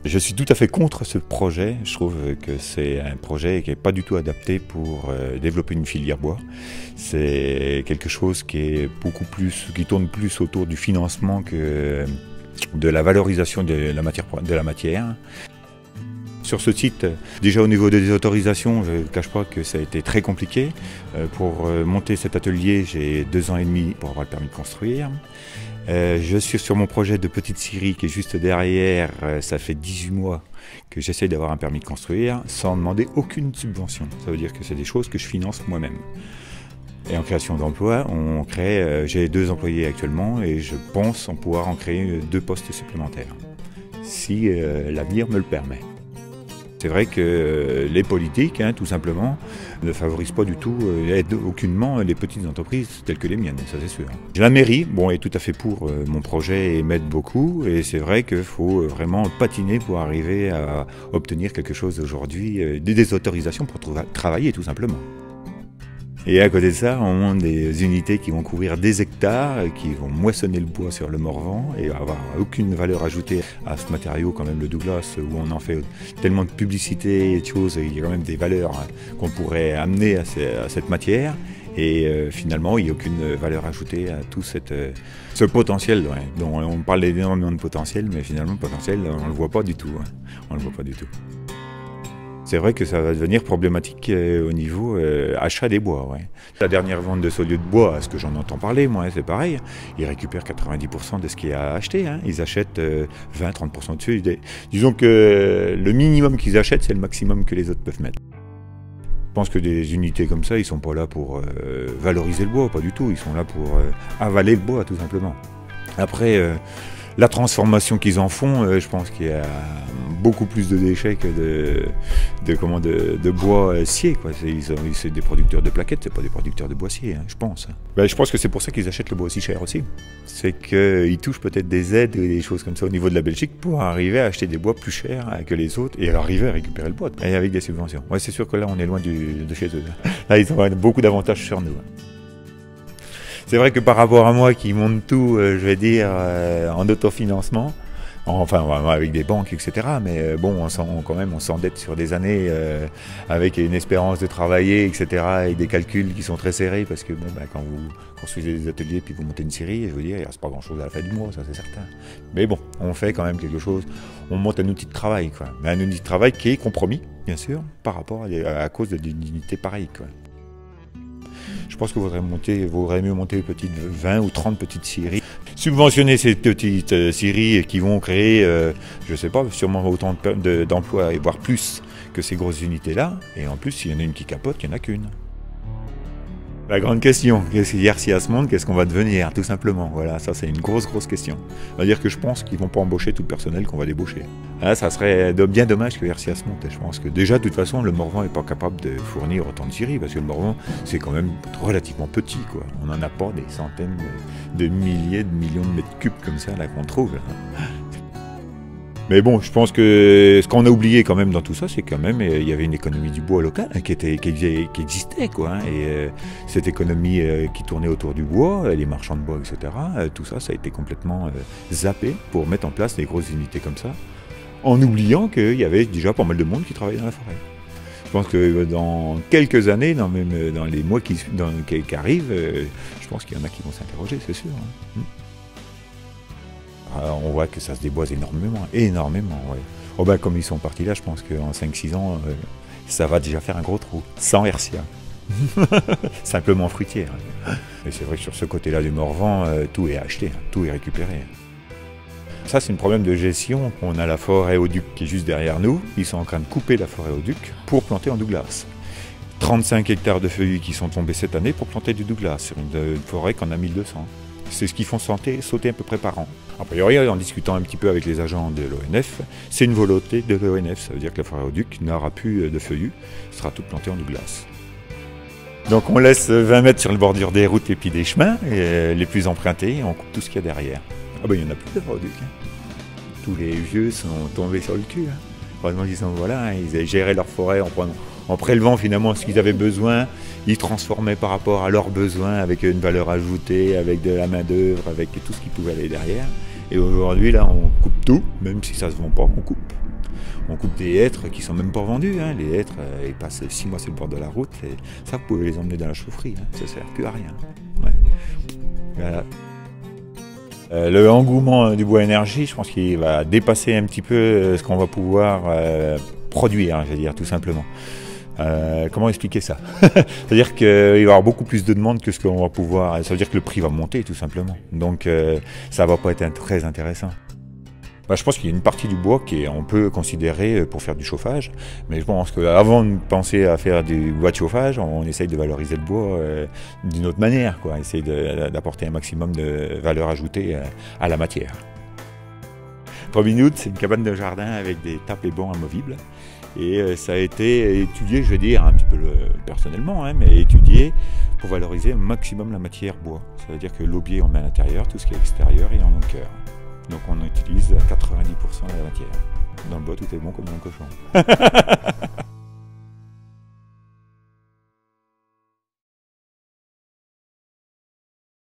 Je suis tout à fait contre ce projet. Je trouve que c'est un projet qui n'est pas du tout adapté pour développer une filière bois. C'est quelque chose qui est qui tourne plus autour du financement que de la valorisation de la matière. Sur ce site, déjà au niveau des autorisations, je ne cache pas que ça a été très compliqué. Pour monter cet atelier, j'ai 2 ans et demi pour avoir le permis de construire. Je suis sur mon projet de petite scierie qui est juste derrière. Ça fait 18 mois que j'essaye d'avoir un permis de construire sans demander aucune subvention. Ça veut dire que c'est des choses que je finance moi-même. Et en création d'emplois, j'ai 2 employés actuellement et je pense en pouvoir en créer 2 postes supplémentaires, si l'avenir me le permet. C'est vrai que les politiques, tout simplement, ne favorisent pas du tout, aident aucunement les petites entreprises telles que les miennes, ça c'est sûr. La mairie, est tout à fait pour mon projet et m'aide beaucoup. Et c'est vrai qu'il faut vraiment patiner pour arriver à obtenir quelque chose aujourd'hui, des autorisations pour travailler tout simplement. Et à côté de ça, on monte des unités qui vont couvrir des hectares, qui vont moissonner le bois sur le Morvan et avoir aucune valeur ajoutée à ce matériau, quand même le Douglas, où on en fait tellement de publicité et de choses, il y a quand même des valeurs qu'on pourrait amener à cette matière. Et finalement, il n'y a aucune valeur ajoutée à tout ce potentiel. Donc on parle énormément de potentiel, mais finalement, le potentiel, on ne le voit pas du tout. On le voit pas du tout. C'est vrai que ça va devenir problématique au niveau achat des bois. La dernière vente de solieux de bois, à ce que j'en entends parler, moi, c'est pareil. Ils récupèrent 90% de ce qui est à acheter. Ils achètent 20-30% dessus. Disons que le minimum qu'ils achètent, c'est le maximum que les autres peuvent mettre. Je pense que des unités comme ça, ils ne sont pas là pour valoriser le bois, pas du tout. Ils sont là pour avaler le bois, tout simplement. Après, la transformation qu'ils en font, je pense qu'il y a beaucoup plus de déchets que de bois scié. C'est des producteurs de plaquettes, c'est pas des producteurs de bois scié, je pense. Je pense que c'est pour ça qu'ils achètent le bois aussi cher aussi. C'est qu'ils touchent peut-être des aides et des choses comme ça au niveau de la Belgique pour arriver à acheter des bois plus chers que les autres et arriver à récupérer le bois, et avec des subventions. C'est sûr que là, on est loin de chez eux. Là, ils ont beaucoup d'avantages sur nous. C'est vrai que par rapport à moi qui monte tout, je vais dire, en autofinancement, enfin avec des banques, etc. Mais bon, on s'endette sur des années avec une espérance de travailler, etc. Et des calculs qui sont très serrés parce que quand vous construisez des ateliers puis vous montez une scierie, je veux dire, il ne reste pas grand-chose à la fin du mois, ça c'est certain. Mais bon, on fait quand même quelque chose, on monte un outil de travail, Mais un outil de travail qui est compromis, bien sûr, par rapport à cause d'une unité pareille, Je pense qu'il vaudrait mieux monter petites 20 ou 30 petites scieries. Subventionner ces petites scieries qui vont créer, je ne sais pas, sûrement autant d'emplois et voire plus que ces grosses unités-là. Et en plus, s'il y en a une qui capote, il n'y en a qu'une. La grande question, hier si à ce monde, qu'est-ce qu'on va devenir, tout simplement. Voilà, ça c'est une grosse question. C'est-à-dire que je pense qu'ils ne vont pas embaucher tout le personnel qu'on va débaucher. Ça serait bien dommage que RCA se monte. Je pense que déjà, de toute façon, le Morvan n'est pas capable de fournir autant de scieries, parce que le Morvan, c'est quand même relativement petit, On n'en a pas des centaines de milliers, de millions de mètres cubes comme ça, là, qu'on trouve. Mais bon, je pense que ce qu'on a oublié quand même dans tout ça, c'est quand même il y avait une économie du bois local qui existait, Et cette économie qui tournait autour du bois, les marchands de bois, etc. Tout ça, ça a été complètement zappé pour mettre en place des grosses unités comme ça, en oubliant qu'il y avait déjà pas mal de monde qui travaillait dans la forêt. Je pense que dans quelques années, dans les mois qui arrivent, je pense qu'il y en a qui vont s'interroger, c'est sûr. On voit que ça se déboise énormément. Comme ils sont partis là, je pense qu'en 5-6 ans, ça va déjà faire un gros trou, sans RCA. Simplement fruitière. Et c'est vrai que sur ce côté-là du Morvan, tout est acheté, tout est récupéré. Ça, c'est un problème de gestion. On a la forêt au Duc qui est juste derrière nous. Ils sont en train de couper la forêt au Duc pour planter en Douglas. 35 hectares de feuillus qui sont tombés cette année pour planter du Douglas sur une forêt qu'on a 1200. C'est ce qu'ils font sauter à peu près par an. A priori, en discutant un petit peu avec les agents de l'ONF, c'est une volonté de l'ONF. Ça veut dire que la forêt au Duc n'aura plus de feuillus, sera toute plantée en Douglas. Donc on laisse 20 mètres sur le bordure des routes et puis des chemins, les plus empruntés, et on coupe tout ce qu'il y a derrière. Il n'y en a plus de forêt au Duc. Tous les vieux sont tombés sur le cul. Heureusement qu'ils sont ils avaient géré leur forêt en prélevant finalement ce qu'ils avaient besoin. Ils transformaient par rapport à leurs besoins avec une valeur ajoutée, avec de la main d'œuvre, avec tout ce qui pouvait aller derrière. Et aujourd'hui, là, on coupe tout, même si ça ne se vend pas, on coupe. On coupe des hêtres qui sont même pas vendus. Hein. Les hêtres, ils passent 6 mois sur le bord de la route. Et ça, vous pouvez les emmener dans la chaufferie. Hein. Ça sert plus à rien. Ouais. Voilà. Le engouement du bois énergie, je pense qu'il va dépasser un petit peu ce qu'on va pouvoir produire, hein, je veux dire, tout simplement. Comment expliquer ça? C'est-à-dire qu'il va y avoir beaucoup plus de demandes que ce qu'on va pouvoir. Ça veut dire que le prix va monter, tout simplement. Donc ça va pas être très intéressant. Je pense qu'il y a une partie du bois qu'on peut considérer pour faire du chauffage, mais je pense qu'avant de penser à faire du bois de chauffage, on essaye de valoriser le bois d'une autre manière, quoi. Essayer d'apporter un maximum de valeur ajoutée à la matière. 3 minutes, c'est une cabane de jardin avec des tapes et bancs amovibles. Et ça a été étudié, je vais dire, un petit peu personnellement, hein, mais étudié pour valoriser un maximum la matière bois. Ça veut dire que l'aubier, on met à l'intérieur, tout ce qui est extérieur et en longueur. Donc on utilise 90% de la matière. Dans le bois, tout est bon comme dans le cochon.